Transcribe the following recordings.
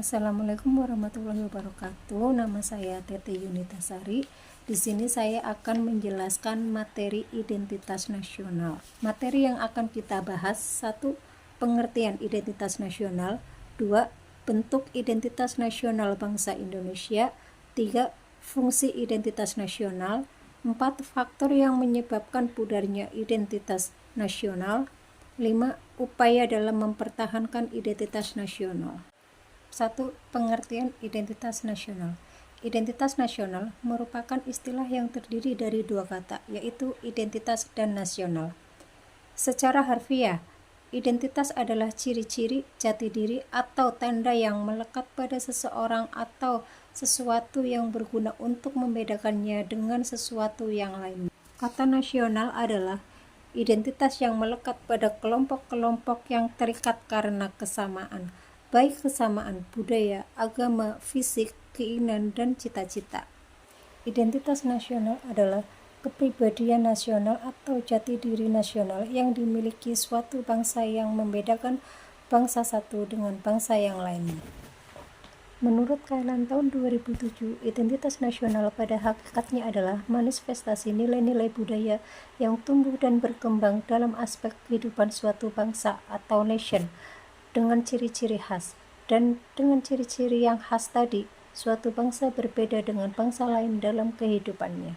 Assalamualaikum warahmatullahi wabarakatuh. Nama saya Tete Yunitasari. Di sini saya akan menjelaskan materi identitas nasional. Materi yang akan kita bahas: 1. Pengertian identitas nasional. 2. Bentuk identitas nasional bangsa Indonesia. 3. Fungsi identitas nasional. 4. Faktor yang menyebabkan pudarnya identitas nasional. 5. Upaya dalam mempertahankan identitas nasional. 1. Pengertian identitas nasional. Identitas nasional merupakan istilah yang terdiri dari dua kata, yaitu identitas dan nasional. Secara harfiah, identitas adalah ciri-ciri, jati diri, atau tanda yang melekat pada seseorang atau sesuatu yang berguna untuk membedakannya dengan sesuatu yang lain. Kata nasional adalah identitas yang melekat pada kelompok-kelompok yang terikat karena kesamaan, baik kesamaan budaya, agama, fisik, keinginan, dan cita-cita. Identitas nasional adalah kepribadian nasional atau jati diri nasional yang dimiliki suatu bangsa yang membedakan bangsa satu dengan bangsa yang lainnya. Menurut kajian tahun 2007, identitas nasional pada hakikatnya adalah manifestasi nilai-nilai budaya yang tumbuh dan berkembang dalam aspek kehidupan suatu bangsa atau nation, dengan ciri-ciri khas, dan dengan ciri-ciri yang khas tadi, suatu bangsa berbeda dengan bangsa lain dalam kehidupannya.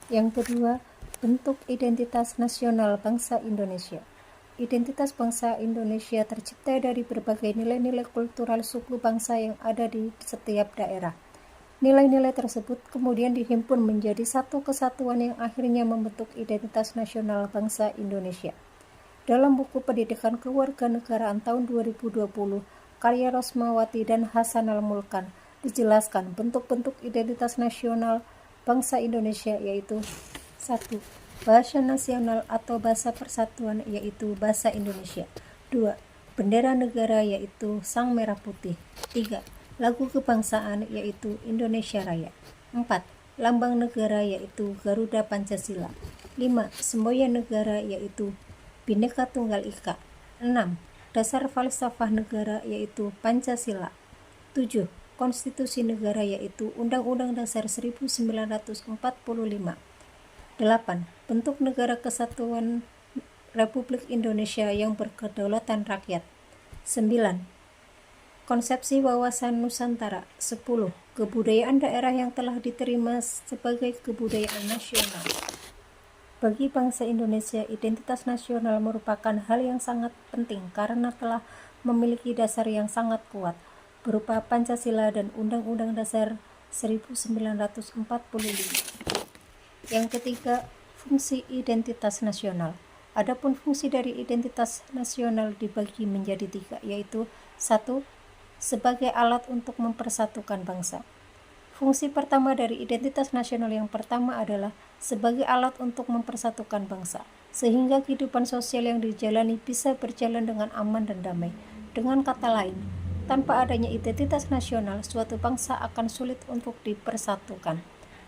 Yang kedua, bentuk identitas nasional bangsa Indonesia. Identitas bangsa Indonesia tercipta dari berbagai nilai-nilai kultural suku bangsa yang ada di setiap daerah. Nilai-nilai tersebut kemudian dihimpun menjadi satu kesatuan yang akhirnya membentuk identitas nasional bangsa Indonesia. Dalam buku Pendidikan Kewarganegaraan tahun 2020, karya Rosmawati dan Hasan Al-Mulkan, dijelaskan bentuk-bentuk identitas nasional bangsa Indonesia, yaitu 1. Bahasa nasional atau bahasa persatuan, yaitu bahasa Indonesia. 2. Bendera negara, yaitu Sang Merah Putih. 3. Lagu kebangsaan, yaitu Indonesia Raya. 4. Lambang negara, yaitu Garuda Pancasila. 5. Semboyan negara, yaitu Bhinneka Tunggal Ika. 6. Dasar falsafah negara, yaitu Pancasila. 7. Konstitusi negara, yaitu Undang-Undang Dasar 1945. 8. Bentuk negara kesatuan Republik Indonesia yang berkedaulatan rakyat. 9. Konsepsi wawasan Nusantara. 10. Kebudayaan daerah yang telah diterima sebagai kebudayaan nasional. Bagi bangsa Indonesia, identitas nasional merupakan hal yang sangat penting karena telah memiliki dasar yang sangat kuat, berupa Pancasila dan Undang-Undang Dasar 1945. Yang ketiga, fungsi identitas nasional. Adapun fungsi dari identitas nasional dibagi menjadi 3, yaitu 1. Sebagai alat untuk mempersatukan bangsa. Fungsi pertama dari identitas nasional yang pertama adalah sebagai alat untuk mempersatukan bangsa, sehingga kehidupan sosial yang dijalani bisa berjalan dengan aman dan damai. Dengan kata lain, tanpa adanya identitas nasional, suatu bangsa akan sulit untuk dipersatukan.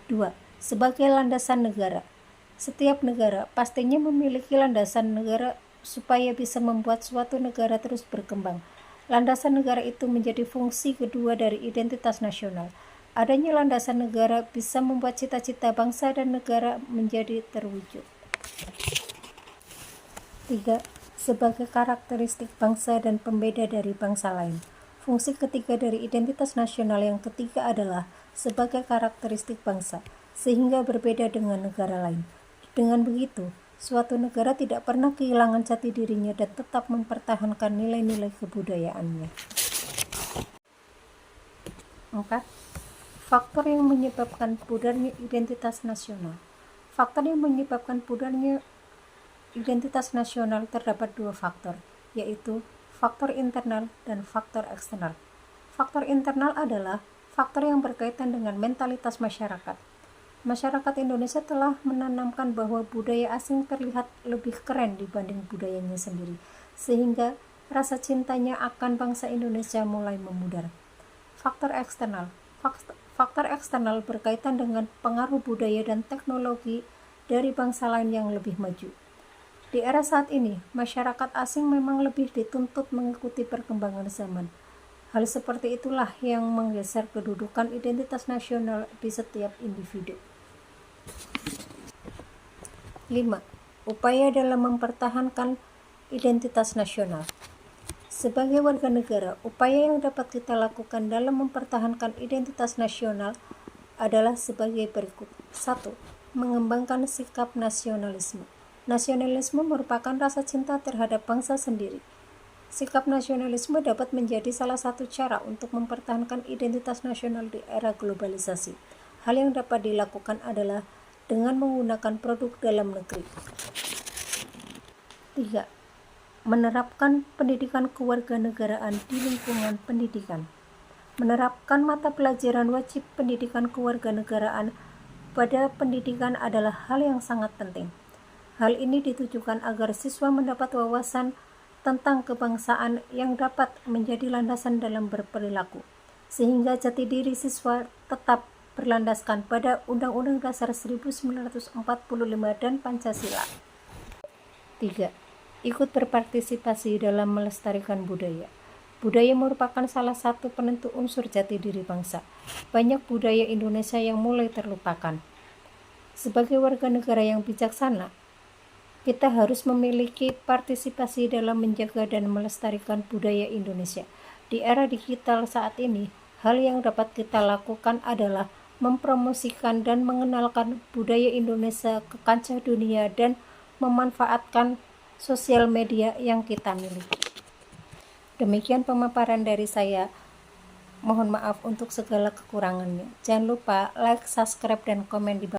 2. Sebagai landasan negara. Setiap negara pastinya memiliki landasan negara supaya bisa membuat suatu negara terus berkembang. Landasan negara itu menjadi fungsi kedua dari identitas nasional. Adanya landasan negara bisa membuat cita-cita bangsa dan negara menjadi terwujud. 3. Sebagai karakteristik bangsa dan pembeda dari bangsa lain. Fungsi ketiga dari identitas nasional yang ketiga adalah sebagai karakteristik bangsa, sehingga berbeda dengan negara lain. Dengan begitu, suatu negara tidak pernah kehilangan jati dirinya dan tetap mempertahankan nilai-nilai kebudayaannya. 4. Faktor yang menyebabkan pudarnya identitas nasional. Faktor yang menyebabkan pudarnya identitas nasional terdapat 2 faktor, yaitu faktor internal dan faktor eksternal. Faktor internal adalah faktor yang berkaitan dengan mentalitas masyarakat. Masyarakat Indonesia telah menanamkan bahwa budaya asing terlihat lebih keren dibanding budayanya sendiri, sehingga rasa cintanya akan bangsa Indonesia mulai memudar. Faktor eksternal. Faktor eksternal berkaitan dengan pengaruh budaya dan teknologi dari bangsa lain yang lebih maju. Di era saat ini, masyarakat asing memang lebih dituntut mengikuti perkembangan zaman. Hal seperti itulah yang menggeser kedudukan identitas nasional di setiap individu. 5. Upaya dalam mempertahankan identitas nasional. Sebagai warga negara, upaya yang dapat kita lakukan dalam mempertahankan identitas nasional adalah sebagai berikut. 1. Mengembangkan sikap nasionalisme. Nasionalisme merupakan rasa cinta terhadap bangsa sendiri. Sikap nasionalisme dapat menjadi salah satu cara untuk mempertahankan identitas nasional di era globalisasi. Hal yang dapat dilakukan adalah dengan menggunakan produk dalam negeri. 3. Menerapkan pendidikan kewarganegaraan di lingkungan pendidikan. Menerapkan mata pelajaran wajib pendidikan kewarganegaraan pada pendidikan adalah hal yang sangat penting. Hal ini ditujukan agar siswa mendapat wawasan tentang kebangsaan yang dapat menjadi landasan dalam berperilaku, sehingga jati diri siswa tetap berlandaskan pada Undang-Undang Dasar 1945 dan Pancasila. 3. Ikut berpartisipasi dalam melestarikan budaya. Budaya merupakan salah satu penentu unsur jati diri bangsa. Banyak budaya Indonesia yang mulai terlupakan. Sebagai warga negara yang bijaksana, kita harus memiliki partisipasi dalam menjaga dan melestarikan budaya Indonesia. Di era digital saat ini, hal yang dapat kita lakukan adalah mempromosikan dan mengenalkan budaya Indonesia ke kancah dunia dan memanfaatkan sosial media yang kita miliki. Demikian pemaparan dari saya. Mohon maaf untuk segala kekurangannya. Jangan lupa like, subscribe, dan komen di bawah.